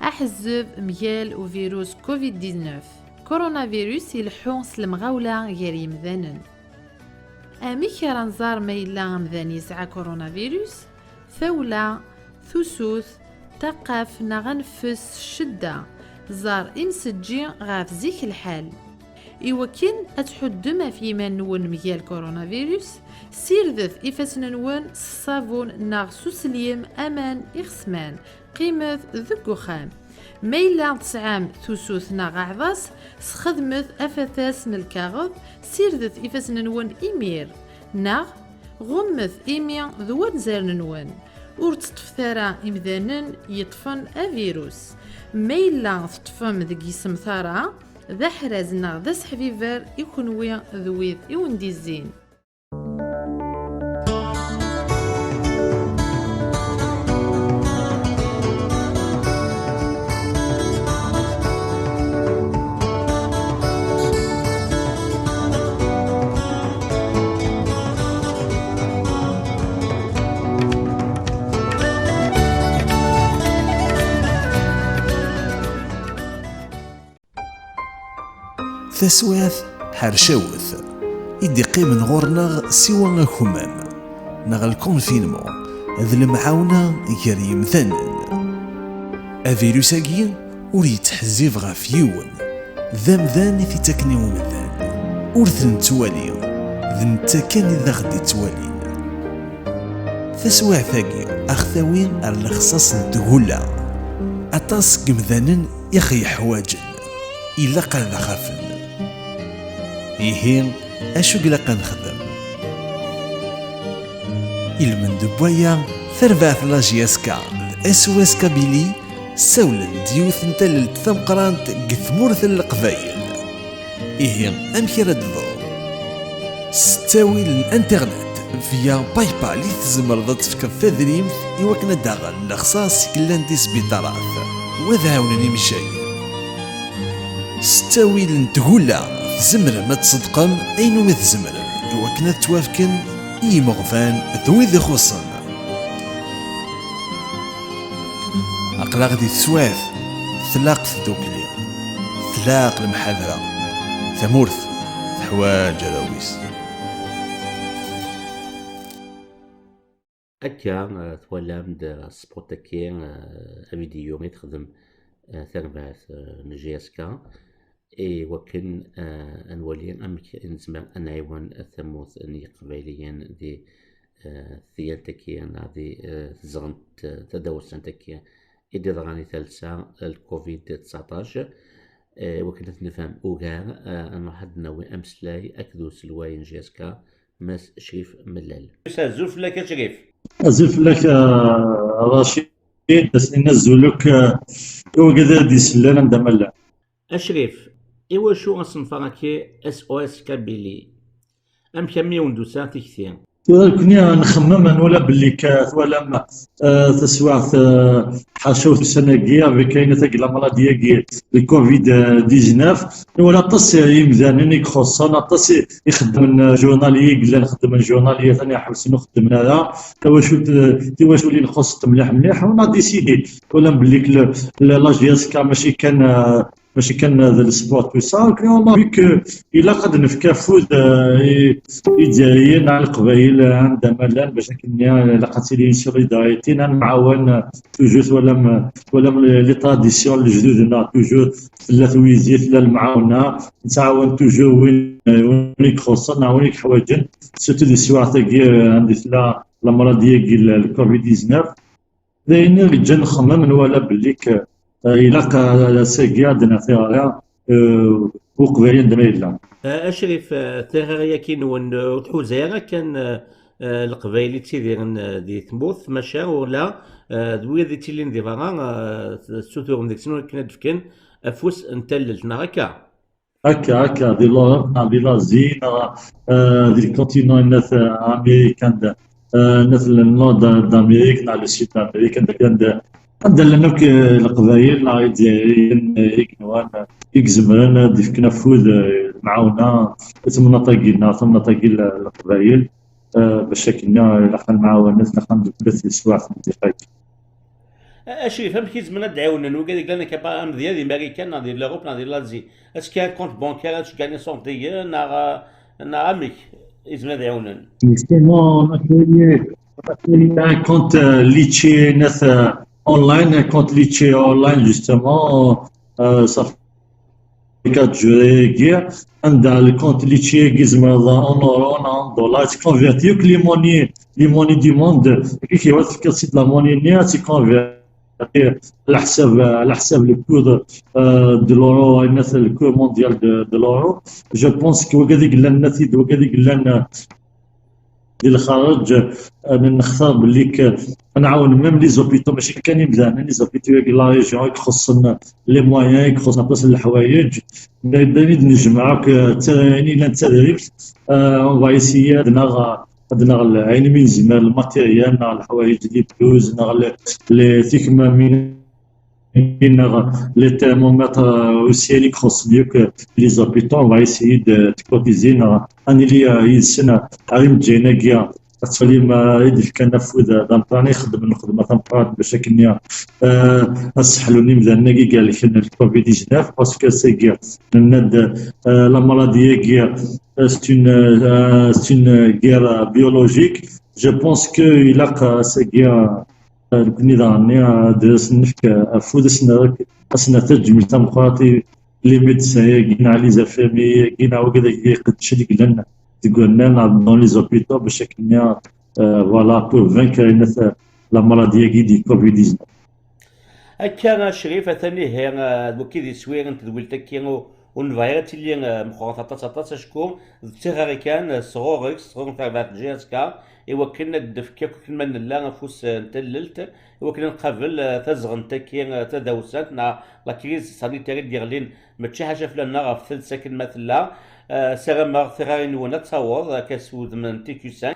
أحزب ميال وفيروس كوفيد 19 كورونا فيروس يلحونس المغاولة غير يمذانن. أمي كرانزار ميلا مذان يسعى كورونا فيروس ثولة ثسوث تقف نغنفس شدة زار إمسجي غاف زيك الحال. إوكين أتحد ما في من نون ميال كورونا فيروس سيرذث إفاسنا نون الصابون ناغ سوسليم أمان إغسمان قيمة ذكو خام ميلا تسعام ثوسوث ناغ عضاس سخدمث أفثاس نالكاغض سيرذث إفاسنا نون إمير ناغ غمث إيمي ذوان زارن نون ورتطف ثارا إمذانن يطفن أفيروس ميلا تطفم ذكي سمثارا ذا حرازنا ذا سحفيفر يكونوي ذويذ يوندي الزين. ثسواث حرشاوث يدي قيم غورنا سوا كمام نغ الكونفينمون ذ المعاونة غير يمثنن افيروساكي ور يتحزيف غاف يون ذا في تكني ومذان ورث نتوالي ذ نتاكن إذا غدي توالين ثسواثاكي أخذاوين الخصاص ندهولا أطاس قمذانن يخي حواجن إلا قال ذا خافن إيهين أشو قلقا نخدم إلمن دبويا ثرباث لاجياسكا الأسواس كابيلي سولن ديوث نتلت ثمقرانت قثمورث القبايل إيهين أمكي ردضو ستاوي الانترنت فيا باي بال تزمر ضد تفكر تذريمث يوكنا داغل لخصاص كلان دي سبيطارات وذاونني مشايين ستاوي لنتهولا زمر ما تصدقن أينو مث زمر وكنا توافكن يمغفان ذوي ذي خصن أقلاق دي تسواث ثلاق الدوكلي ثلاق المحاذرة ثمورث ثحواج راويس أكا ثوالام دا سبوتاكين أفيديو ما يتخدم ثرباث نجياسكا إي وكن أنولي أمك إنزمان أنايوان الثموث أني قبيليين دي ثيالتكيين دي زغنت تدوسن تكيين إدي ضغاني ثالثة الكوفيد 19 وكنت نفهم أوغار أنا حد نوي أمسلاي أكدو سلواين جيسكا ماس شريف ملال زلف لك شريف زلف لك رشيد بس ننزلك وكذا دي سلان عندما لا أشريف إيوا شو أصنفاكي SOS كابيلي أم كمي وندوسا تكثير كني نخمم ولا باللي كاث ولا ما تسواعت حاشوت السنة بكاينة تاقلا مرضية كي الكوفيد 19 ولا طس يمزانني يخصنا طس يخدم جورنالي قلا نخدم جورنالي ثاني حبس نخدم هذا تواش ولي نخص مليح ونا ديسيدي ولا باللي لاجياسكا ماشي كان هذا السبورت وصار كنا والله بك الا قد نفكا فود ايجابيين على القبائل عندما لان باش كنا لقات لي سوليداريتي نعاون توجور ولا لي طراديسيون الجدودنا توجور ثلاث ويزيت المعاونه نتعاون توجور وين يخصنا نعاونك حوايج سيرتو دي سوار تاكي عندي لا مرضيه ديال الكوفيد 19 داين رجال نخمم ولا باللي إلا ساقيا عندنا ثيريا وقبالين دميلا أشرف ثيريا كين وتحوزيرا كان القبايلي تيديرن دي ثموث ماشا ولا دوي ذي تيلين دي فارا سوتور ديك سنو كنا دفكن أفوس نتللتنا هكا دي لوروب دي لازي دي الكونتينون الناس أمريكان الناس النورد دامريك لو سيد أمريكان عندنا القبائل الجزائريين يكنوان يكزمرن ديفكنا فود معاونا ثم نطاقي القبائل باش كنا لقى المعاونات لقى ثلاث اسواع في المنطقه. اشري فهم كي زمنا دعاونا وقال لك لنا كبا مزيان دي امريكان نادي لاوروب نادي لازي اش كان كونت بانكير اش كان سونتي نا عمك يزمنا دعاونا. Justement, on a créé un compte Litchi Net online, un compte Litchi online, justement. Ça fait 4 jours. عندها الكونت اللي تشي كيزما اون اورو en دولار تكونفيرتيو لي موني دي موند كي كيوصل كتسيت لا موني نيا تكونفيرتي على حساب الكود دو لورو الناس الكود مونديال دو لورو. جو بونس كي وكاديك الناس وكاديك ديال الخارج. انا نختار باللي نعاون ميم لي زوبيتو ماشي كان مزيان لي زوبيتو لا ريجيون يخصنا لي مويان يخصنا بلاص الحوايج داني نجمعك يعني لا تدريبت اون فاي سي عندنا عين من زمان الماتيريال الحوايج ديال بلوز لي تيكمامين لي ترمومتر اوسي اللي يخص ليك لي زوبيتو اون فاي سي تكوتيزينا اني لي يسنا عريم جينا كيا تولي ما يدير كنفذ دامباني نخدم تنبقى باش كنيا اسحلوني مزال ناكي قال لك الكوفيد 19 باسكو سي ناد لا مالادي كيا سي غير بيولوجيك. جو بونس كو الا سي كيا النظام درس نفك افود اسنا تجمل تنبقى لي ميدسان كاين على لي زافامي كاين وكذا قد شريك لنا تقولنا دون لي زوبيتو باش كنا فوالا بور فانكر لا مالادي دي كوفيد 19. هكا شريف ثاني هي دوكي دي سوير انت دولتك كينو ونفايرت اللي مخاططات شكون تيغاري كان صغورك تاع بعد جي اس كا ايوا كنا الدفكه كنا لا نفوس تللت ايوا كنا نقابل تزغن تكي تداوسات لا كريز سانيتيري ديالين ماشي حاجه فلان في ثلث ساكن مثلا سيغما ثغارين ونا تصور كسود من تيكوسان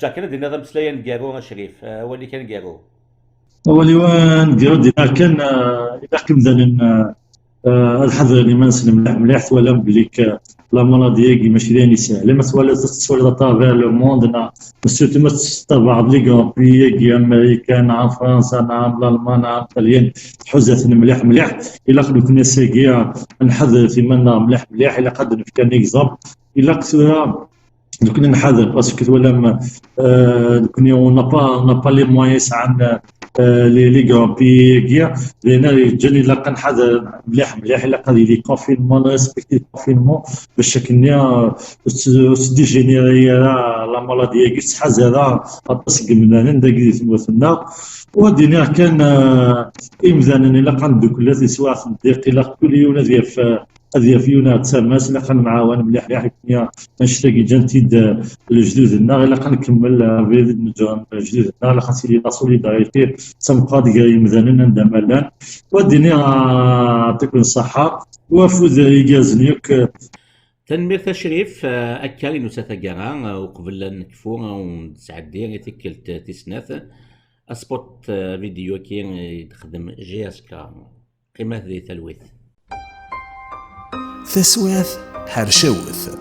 جا كان دينا مسلايا نكارو شريف ولي كان كارو اولي وان دينا كان اذا كمذا الحذر اللي ما نسلم مليح ولا بليك لا مالادي كي ماشي داير ساهله ما تولي طافير لو موند سيرتو ما تتبع لي غوبي كي امريكان عن فرنسا عن الالمان عن الطليان حزت مليح الا كنا ساكيا نحذر في منا مليح الا قد كان اكزامبل الا كثر كنا نحذر باسكو ولا كنا اون با لي مويس عن لي غوبي كيا لان جاني لا نحذر مليح الا قد لي كونفينمون ريسبكتي كونفينمون باش كنا ديجينيري لا مالادي كي تحزر اتصق من داك تموتنا ودينا كان امزانا الا قندوك لا سواء ندير الا كل يوم هذه فيونا تسماس الا كنعاون مليح كنا نشتاقي جنتيد الجدودنا الا كنكمل جدودنا الا خاصني لا سوليداريتي تنبقى ديال مزانا ندملان وديني يعطيكم الصحه وفوز يجازنيك تنمير تشريف اكالي نساتا كارا وقبل نكفو ونسعدي تكلت تسناث اسبوت فيديو كي تخدم جي اس كا قيمه ذي تلويث ثسواث حرشاوث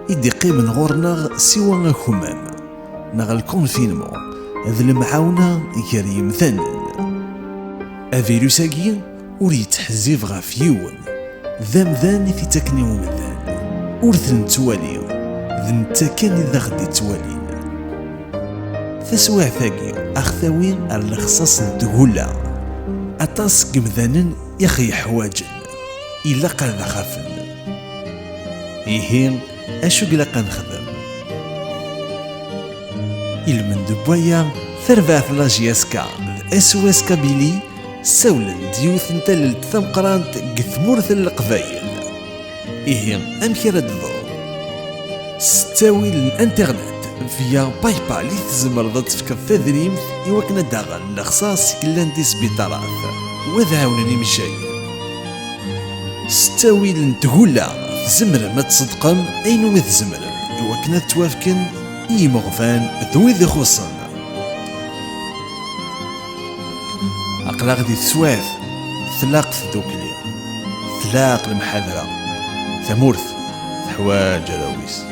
إدي قيمن غورنا سوا كمام نغ الكونفينمون ذ المعاونة غير يمثنن أفيروساكي ور يتحزيف غاف يون ذا في تكني ومذان ورثن توالي ذ نتاكن إذا غدي توالين ثسواثاكي أخثاوين الخصاص ندهولا أطاس قمذانن يخي حواجن إلا قال خافن إيهين أشو قلقا نخدم إلمن دبويا ثرفاث لاجياسكا اس كابيلي سولن ديوث نتلت ثمقرانت قثمورث القبايل إيهين أمكي ردضو ستاوي الانترنت فيا باي بال تزمر تفكر تدريمت يوكنا داغن لخصاص كلان دي سبيطارات وذاونني مشاي ستاوي لنتقولا زمر ما تصدقن اين وذ زمر يوكنا توافكن يمغفان ذوي ذي خصن اقلاق دي تسواث ثلاق الدوكلي ثلاق المحاذرة ثمورث حواج راويس